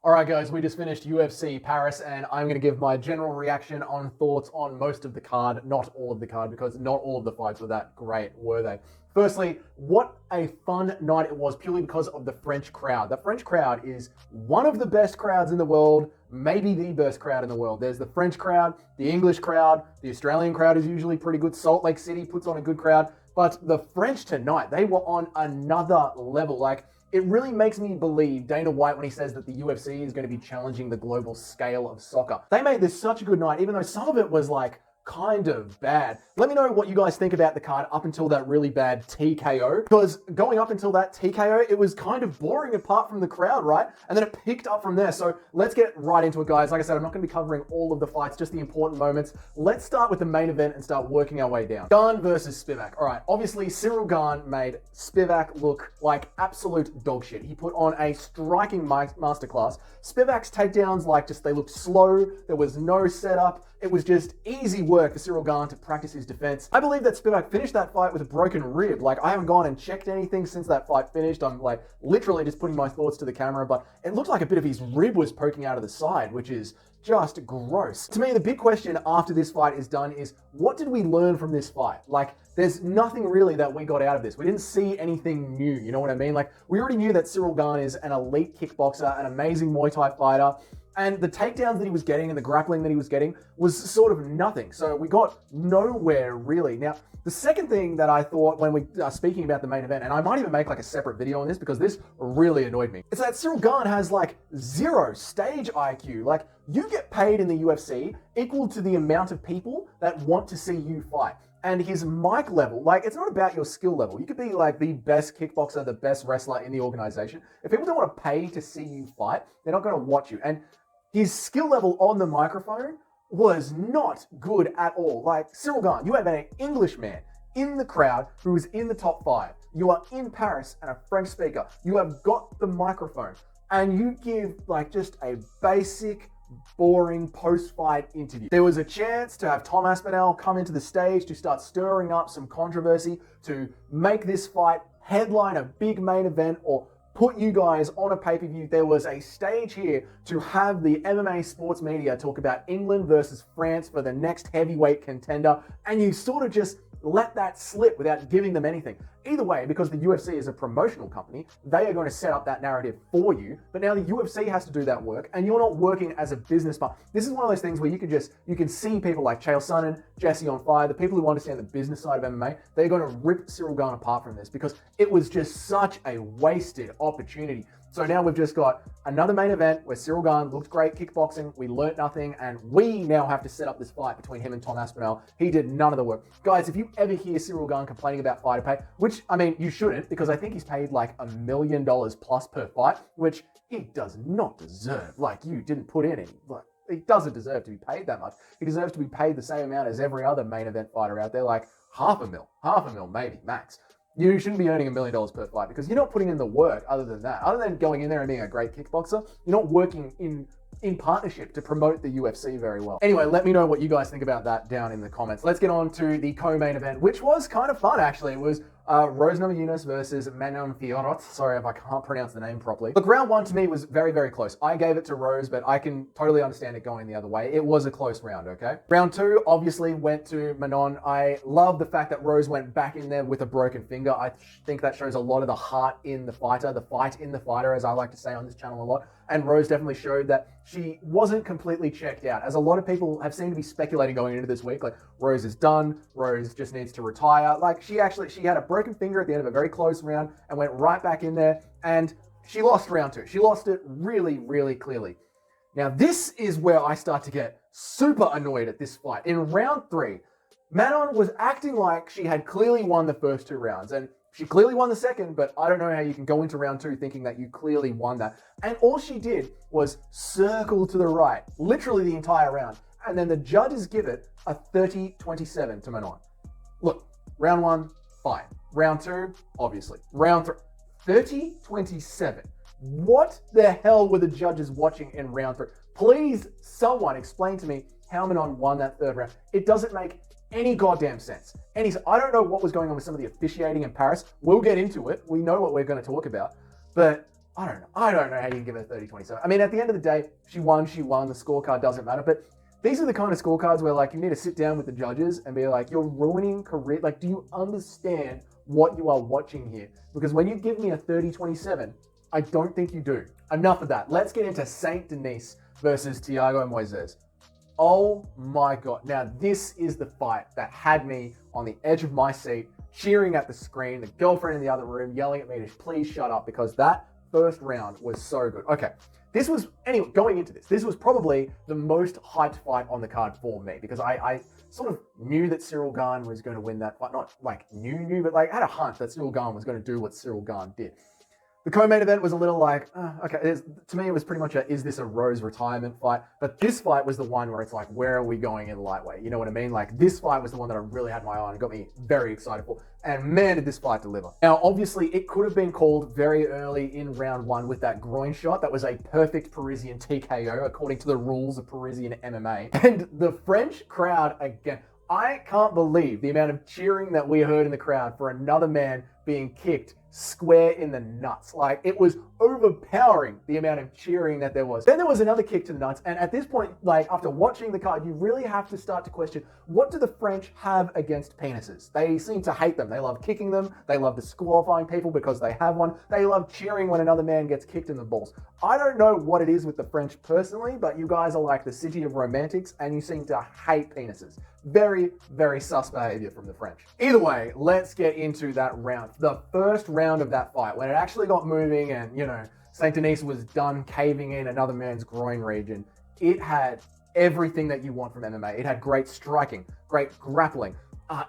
All right, guys, we just finished UFC Paris, and I'm going to give my general reaction on thoughts on most of the card, not all of the card, because not all of the fights were that great, were they? Firstly, what a fun night it was, purely because of the French crowd. The French crowd is one of the best crowds in the world, maybe the best crowd in the world. There's the French crowd, the English crowd, the Australian crowd is usually pretty good. Salt Lake City puts on a good crowd, but the French tonight, they were on another level. Like, it really makes me believe Dana White when he says that the UFC is going to be challenging the global scale of soccer. They made this such a good night, even though some of it was like kind of bad. Let me know what you guys think about the card up until that really bad TKO, because going up until that TKO, it was kind of boring apart from the crowd, right? And then it picked up from there. So let's get right into it, guys. Like I said, I'm not going to be covering all of the fights, just the important moments. Let's start with the main event and start working our way down. Gane versus Spivak. All right, obviously Ciryl Gane made Spivak look like absolute dog shit. He put on a striking masterclass. Spivak's takedowns, like, just they looked slow. There was no setup. It was just easy work for Ciryl Gane to practice his defense. I believe that Spivak finished that fight with a broken rib. Like, I haven't gone and checked anything since that fight finished. I'm like literally just putting my thoughts to the camera, but it looked like a bit of his rib was poking out of the side, which is just gross. To me, the big question after this fight is done is, what did we learn from this fight? Like, there's nothing really that we got out of this. We didn't see anything new, you know what I mean? Like, we already knew that Ciryl Gane is an elite kickboxer, an amazing Muay Thai fighter, and the takedowns that he was getting and the grappling that he was getting was sort of nothing. So we got nowhere, really. Now, the second thing that I thought when we are speaking about the main event, and I might even make like a separate video on this because this really annoyed me, it's that Ciryl Gane has like zero stage IQ. Like, you get paid in the UFC equal to the amount of people that want to see you fight. And his mic level, like, it's not about your skill level. You could be like the best kickboxer, the best wrestler in the organization. If people don't want to pay to see you fight, they're not going to watch you. And his skill level on the microphone was not good at all. Like, Ciryl Gane, you have an Englishman in the crowd who is in the top 5. You are in Paris and a French speaker. You have got the microphone and you give like just a basic, boring post-fight interview. There was a chance to have Tom Aspinall come into the stage to start stirring up some controversy, to make this fight headline a big main event or put you guys on a pay-per-view. There was a stage here to have the MMA sports media talk about England versus France for the next heavyweight contender, and you sort of just let that slip without giving them anything. Either way, because the UFC is a promotional company, they are going to set up that narrative for you, but now the UFC has to do that work, and you're not working as a business partner. This is one of those things where you can see people like Chael Sonnen, Jesse on Fire, the people who understand the business side of MMA, they're going to rip Ciryl Gane apart from this because it was just such a wasted opportunity. So now we've just got another main event where Ciryl Gane looked great kickboxing, we learnt nothing, and we now have to set up this fight between him and Tom Aspinall. He did none of the work. Guys, if you ever hear Ciryl Gane complaining about fighter pay, which, I mean, you shouldn't, because I think he's paid like $1 million plus per fight, which he does not deserve. Like, you didn't put in any, like, he doesn't deserve to be paid that much. He deserves to be paid the same amount as every other main event fighter out there, like half a mil maybe, max. You shouldn't be earning $1 million per fight because you're not putting in the work other than that. Other than going in there and being a great kickboxer, you're not working in partnership to promote the UFC very well. Anyway, let me know what you guys think about that down in the comments. Let's get on to the co-main event, which was kind of fun, actually. It was Namajunas versus Fiorot. Sorry if I can't pronounce the name properly. Look, round 1 to me was very, very close. I gave it to Rose, but I can totally understand it going the other way. It was a close round, okay? Round 2 obviously went to Manon. I love the fact that Rose went back in there with a broken finger. I think that shows a lot of the heart in the fighter, the fight in the fighter, as I like to say on this channel a lot. And Rose definitely showed that she wasn't completely checked out, as a lot of people have seemed to be speculating going into this week, like Rose is done, Rose just needs to retire. Like, she had a broken finger at the end of a very close round and went right back in there, and she lost round 2. She lost it really, really clearly. Now, this is where I start to get super annoyed at this fight. In round 3, Manon was acting like she had clearly won the first 2 rounds, and she clearly won the second, but I don't know how you can go into round 2 thinking that you clearly won that. And all she did was circle to the right, literally the entire round. And then the judges give it a 30-27 to Manon. Look, round 1, fine. Round 2, obviously. Round 3, 30-27. What the hell were the judges watching in round 3? Please, someone explain to me how Manon won that 3rd round. It doesn't make any goddamn sense. I don't know what was going on with some of the officiating in Paris. We'll get into it. We know what we're going to talk about. But I don't know how you can give her 30-27. I mean, at the end of the day, she won. The scorecard doesn't matter. But these are the kind of scorecards where, like, you need to sit down with the judges and be like, you're ruining career. Like, do you understand what you are watching here? Because when you give me a 30-27, I don't think you do. Enough of that. Let's get into Saint-Denis versus Thiago Moises. Oh my God. Now, this is the fight that had me on the edge of my seat, cheering at the screen, the girlfriend in the other room yelling at me to please shut up, because that first round was so good. Okay, anyway, going into this was probably the most hyped fight on the card for me, because I sort of knew that Cyril Gane was going to win that fight. Not like knew, but like had a hunch that Cyril Gane was going to do what Cyril Gane did. The co-main event was a little like, okay, to me it was pretty much is this a Rose retirement fight? But this fight was the one where it's like, where are we going in lightweight? You know what I mean? Like, this fight was the one that I really had my eye on and got me very excited for. And man, did this fight deliver. Now, obviously, it could have been called very early in round one with that groin shot. That was a perfect Parisian TKO, according to the rules of Parisian MMA. And the French crowd, again, I can't believe the amount of cheering that we heard in the crowd for another man being kicked square in the nuts. Like, it was overpowering, the amount of cheering that there was. Then there was another kick to the nuts, and at this point, like, after watching the card, you really have to start to question, what do the French have against penises? They seem to hate them. They love kicking them. They love disqualifying people because they have one. They love cheering when another man gets kicked in the balls. I don't know what it is with the French personally, but you guys are like the city of romantics, and you seem to hate penises. Very, very sus behavior from the French. Either way, let's get into that round. The first round of that fight, when it actually got moving and, you know, Saint-Denis was done caving in another man's groin region, it had everything that you want from MMA. It had great striking, great grappling,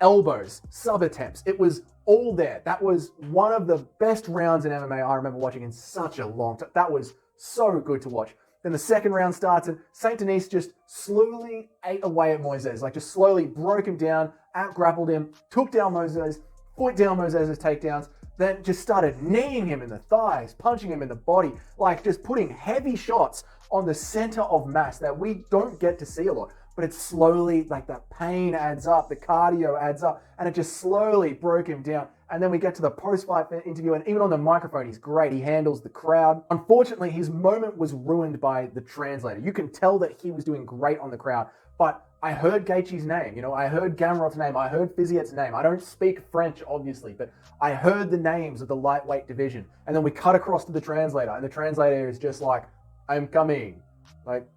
elbows, sub attempts. It was all there. That was one of the best rounds in MMA I remember watching in such a long time. That was so good to watch. Then the second round starts and Saint-Denis just slowly ate away at Moises, like just slowly broke him down, out-grappled him, took down Moises, put down Moises' takedowns, then just started kneeing him in the thighs, punching him in the body, like just putting heavy shots on the center of mass that we don't get to see a lot. But it's slowly, like, the pain adds up, the cardio adds up, and it just slowly broke him down. And then we get to the post-fight interview, and even on the microphone, he's great. He handles the crowd. Unfortunately, his moment was ruined by the translator. You can tell that he was doing great on the crowd, but I heard Gaethje's name, you know, I heard Gamrot's name, I heard Fiziet's name. I don't speak French, obviously, but I heard the names of the lightweight division. And then we cut across to the translator, and the translator is just like, I'm coming. Like,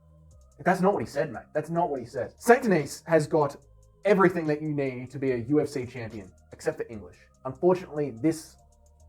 that's not what he said, mate. That's not what he said. Saint-Denis has got everything that you need to be a UFC champion, except for English. Unfortunately, this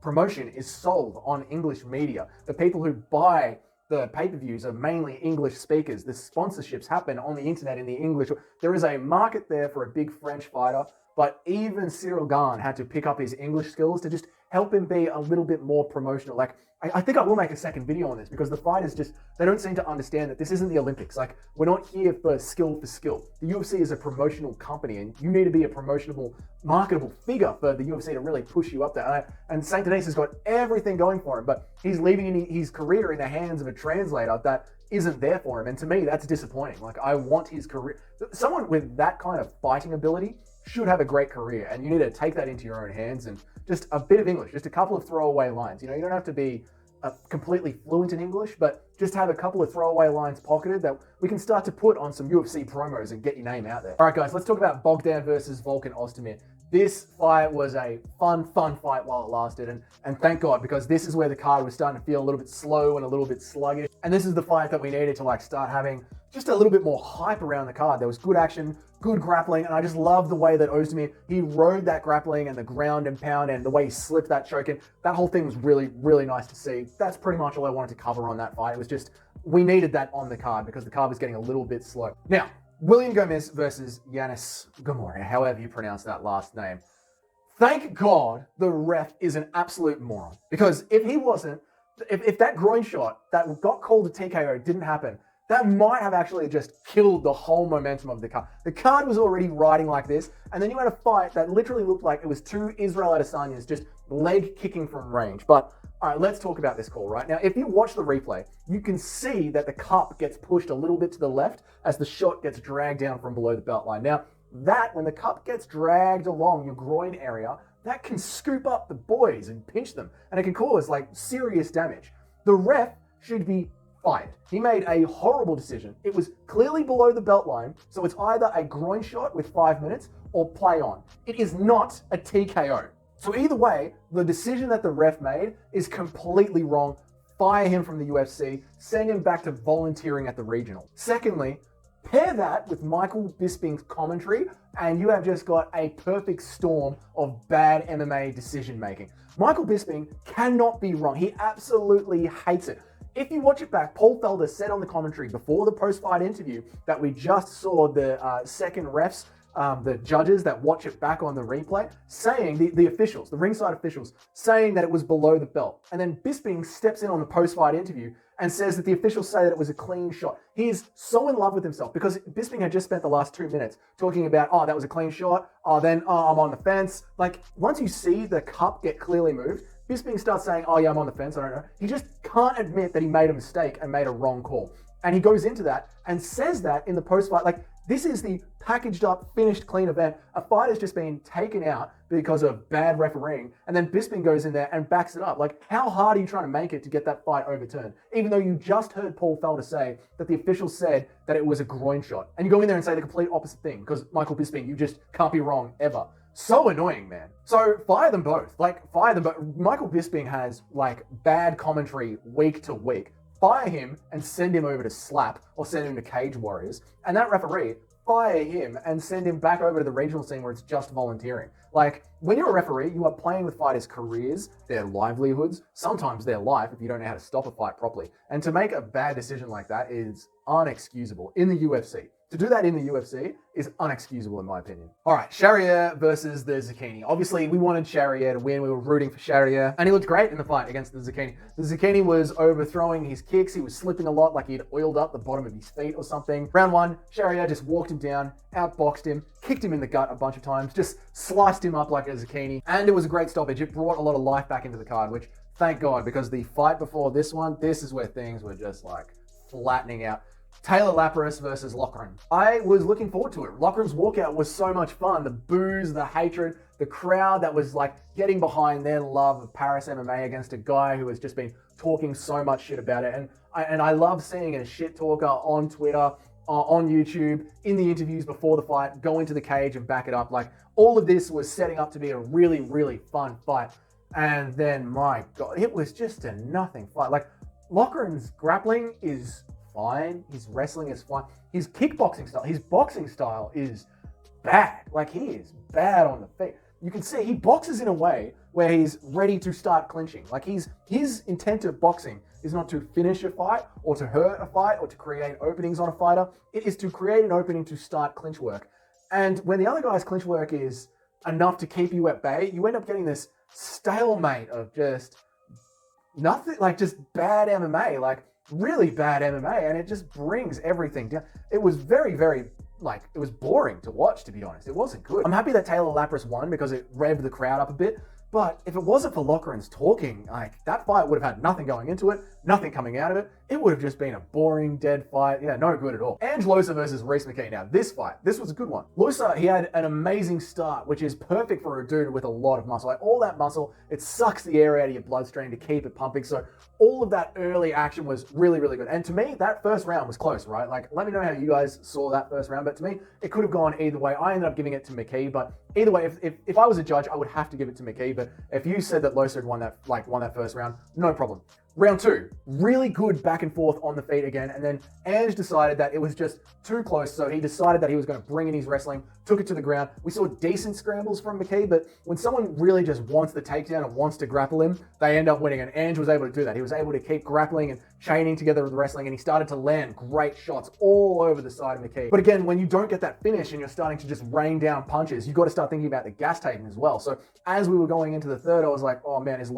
promotion is sold on English media. The people who buy the pay-per-views are mainly English speakers. The sponsorships happen on the internet in the English. There is a market there for a big French fighter, but even Cyril Gane had to pick up his English skills to just help him be a little bit more promotional. Like, I think I will make a second video on this because the fighters just, they don't seem to understand that this isn't the Olympics. Like, we're not here for skill. The UFC is a promotional company and you need to be a promotional, marketable figure for the UFC to really push you up there. And Saint-Denis has got everything going for him, but he's leaving his career in the hands of a translator that isn't there for him. And to me, that's disappointing. Like, I want his career. Someone with that kind of fighting ability should have a great career, and you need to take that into your own hands and just a bit of English, just a couple of throwaway lines. You know, you don't have to be completely fluent in English, but just have a couple of throwaway lines pocketed that we can start to put on some UFC promos and get your name out there. All right, guys, let's talk about Bogdan versus Volkan Oezdemir. This fight was a fun fight while it lasted, and thank God, because this is where the card was starting to feel a little bit slow and a little bit sluggish, and this is the fight that we needed to, like, start having just a little bit more hype around the card. There was good action, good grappling, and I just love the way that Oezdemir, he rode that grappling and the ground and pound and the way he slipped that choke in. That whole thing was really, really nice to see. That's pretty much all I wanted to cover on that fight. It was just, we needed that on the card because the card was getting a little bit slow. Now, William Gomis versus Ghemmouri, however you pronounce that last name. Thank God the ref is an absolute moron. Because if he wasn't, if that groin shot that got called a TKO didn't happen, that might have actually just killed the whole momentum of the card. The card was already riding like this, and then you had a fight that literally looked like it was two Israel Adesanyas just leg kicking from range. But all right, let's talk about this call right now. If you watch the replay, you can see that the cup gets pushed a little bit to the left as the shot gets dragged down from below the belt line. Now, when the cup gets dragged along your groin area, that can scoop up the boys and pinch them, and it can cause, like, serious damage. The ref should be fired. He made a horrible decision. It was clearly below the belt line, so it's either a groin shot with 5 minutes or play on. It is not a TKO. So either way, the decision that the ref made is completely wrong. Fire him from the UFC, send him back to volunteering at the regional. Secondly, pair that with Michael Bisping's commentary, and you have just got a perfect storm of bad MMA decision making. Michael Bisping cannot be wrong. He absolutely hates it. If you watch it back, Paul Felder said on the commentary before the post-fight interview that we just saw the second refs, the judges that watch it back on the replay, saying, the officials, the ringside officials, saying that it was below the belt. And then Bisping steps in on the post-fight interview and says that the officials say that it was a clean shot. He is so in love with himself because Bisping had just spent the last 2 minutes talking about, oh, that was a clean shot. Oh, then, oh, I'm on the fence. Like, once you see the cup get clearly moved, Bisping starts saying, oh yeah, I'm on the fence, I don't know. He just can't admit that he made a mistake and made a wrong call. And he goes into that and says that in the post-fight, like, this is the packaged up, finished, clean event. A fight has just been taken out because of bad refereeing, and then Bisping goes in there and backs it up. Like, how hard are you trying to make it to get that fight overturned? Even though you just heard Paul Felder say that the officials said that it was a groin shot. And you go in there and say the complete opposite thing, because Michael Bisping, you just can't be wrong ever. So annoying, man. So fire them both. Like, fire them both. Michael Bisping has, like, bad commentary week to week. Fire him and send him over to Slap or send him to Cage Warriors. And that referee, fire him and send him back over to the regional scene where it's just volunteering. Like, when you're a referee, you are playing with fighters' careers, their livelihoods, sometimes their life if you don't know how to stop a fight properly. And to make a bad decision like that is unexcusable in the UFC. To do that in the UFC is unexcusable in my opinion. All right, Charriere versus the Zecchini. Obviously, we wanted Charriere to win. We were rooting for Charriere, and he looked great in the fight against the Zecchini. The Zecchini was overthrowing his kicks. He was slipping a lot, like he'd oiled up the bottom of his feet or something. Round one, Charriere just walked him down, outboxed him, kicked him in the gut a bunch of times, just sliced him up like a Zecchini, and it was a great stoppage. It brought a lot of life back into the card, which thank God, because the fight before this one, this is where things were just like flattening out. Taylor Lapras versus Loughran. I was looking forward to it. Loughran's walkout was so much fun. The boos, the hatred, the crowd that was like getting behind their love of Paris MMA against a guy who has just been talking so much shit about it. And I love seeing a shit talker on Twitter, on YouTube, in the interviews before the fight, go into the cage and back it up. Like, all of this was setting up to be a really, really fun fight. And then, my God, it was just a nothing fight. Like, Loughran's grappling is fine. His wrestling is fine. His kickboxing style, his boxing style is bad. Like, he is bad on the feet. You can see he boxes in a way where he's ready to start clinching. Like, his intent of boxing is not to finish a fight or to hurt a fight or to create openings on a fighter. It is to create an opening to start clinch work. And when the other guy's clinch work is enough to keep you at bay, you end up getting this stalemate of just nothing, like just bad MMA, like really bad MMA, and it just brings everything down. It was very, very, like, it was boring to watch, to be honest. It wasn't good. I'm happy that Taylor Lapras won because it revved the crowd up a bit, but if it wasn't for Loughran's talking, like, that fight would have had nothing going into it, nothing coming out of it. It would have just been a boring, dead fight. Yeah, no good at all. Ange Losa versus Reece McKee. Now, this fight, this was a good one. Losa, he had an amazing start, which is perfect for a dude with a lot of muscle. Like, all that muscle, it sucks the air out of your bloodstream to keep it pumping. So all of that early action was really, really good. And to me, that first round was close, right? Like, let me know how you guys saw that first round. But to me, it could have gone either way. I ended up giving it to McKee, but either way, if I was a judge, I would have to give it to McKee. But if you said that Losa had won that first round, no problem. Round two, really good back and forth on the feet again, and then Ange decided that it was just too close, so he decided that he was going to bring in his wrestling, took it to the ground. We saw decent scrambles from McKee, but when someone really just wants the takedown and wants to grapple him, they end up winning, and Ange was able to do that. He was able to keep grappling and chaining together with wrestling, and he started to land great shots all over the side of McKee. But again, when you don't get that finish and you're starting to just rain down punches, you've got to start thinking about the gas taking as well. So as we were going into the third, I was like, oh man, is he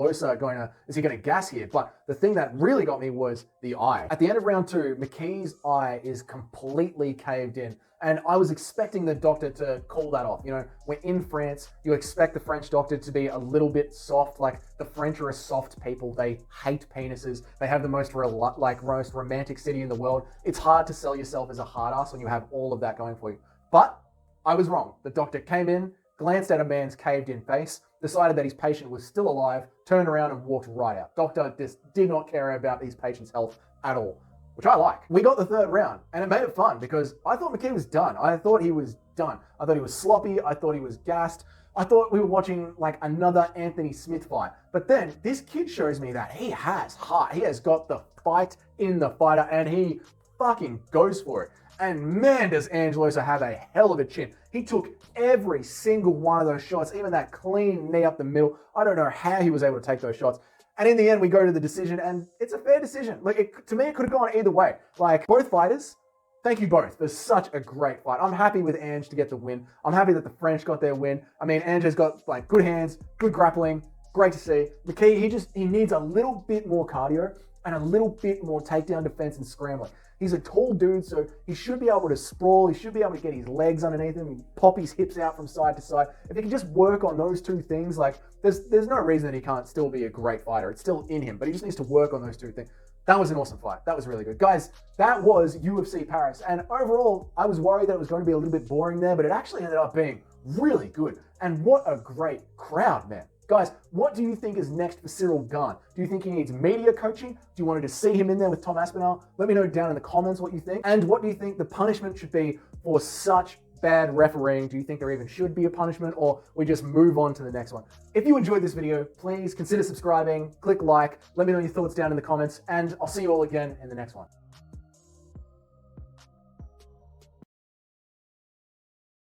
going to gas here? But the thing that really got me was the eye. At the end of round two, McKee's eye is completely caved in. And I was expecting the doctor to call that off. You know, we're in France. You expect the French doctor to be a little bit soft. Like, the French are a soft people. They hate penises. They have the most romantic city in the world. It's hard to sell yourself as a hard ass when you have all of that going for you. But I was wrong. The doctor came in, glanced at a man's caved-in face, decided that his patient was still alive, turned around and walked right out. Doctor just did not care about his patient's health at all, which I like. We got the third round, and it made it fun because I thought McKee was done. I thought he was done. I thought he was sloppy. I thought he was gassed. I thought we were watching like another Anthony Smith fight. But then this kid shows me that he has heart. He has got the fight in the fighter, and he fucking goes for it. And man, does Angelosa have a hell of a chin. He took every single one of those shots, even that clean knee up the middle. I don't know how he was able to take those shots. And in the end, we go to the decision, and it's a fair decision. Like, to me, it could have gone either way. Like, both fighters, thank you both for such a great fight. I'm happy with Ange to get the win. I'm happy that the French got their win. I mean, Ange has got, like, good hands, good grappling, great to see. McKee, he needs a little bit more cardio and a little bit more takedown defense and scrambling. He's a tall dude, so he should be able to sprawl. He should be able to get his legs underneath him and pop his hips out from side to side. If he can just work on those two things, like, there's no reason that he can't still be a great fighter. It's still in him, but he just needs to work on those two things. That was an awesome fight. That was really good. Guys, that was UFC Paris. And overall, I was worried that it was going to be a little bit boring there, but it actually ended up being really good. And what a great crowd, man. Guys, what do you think is next for Cyril Gane? Do you think he needs media coaching? Do you want to see him in there with Tom Aspinall? Let me know down in the comments what you think. And what do you think the punishment should be for such bad refereeing? Do you think there even should be a punishment, or we just move on to the next one? If you enjoyed this video, please consider subscribing, click like, let me know your thoughts down in the comments, and I'll see you all again in the next one.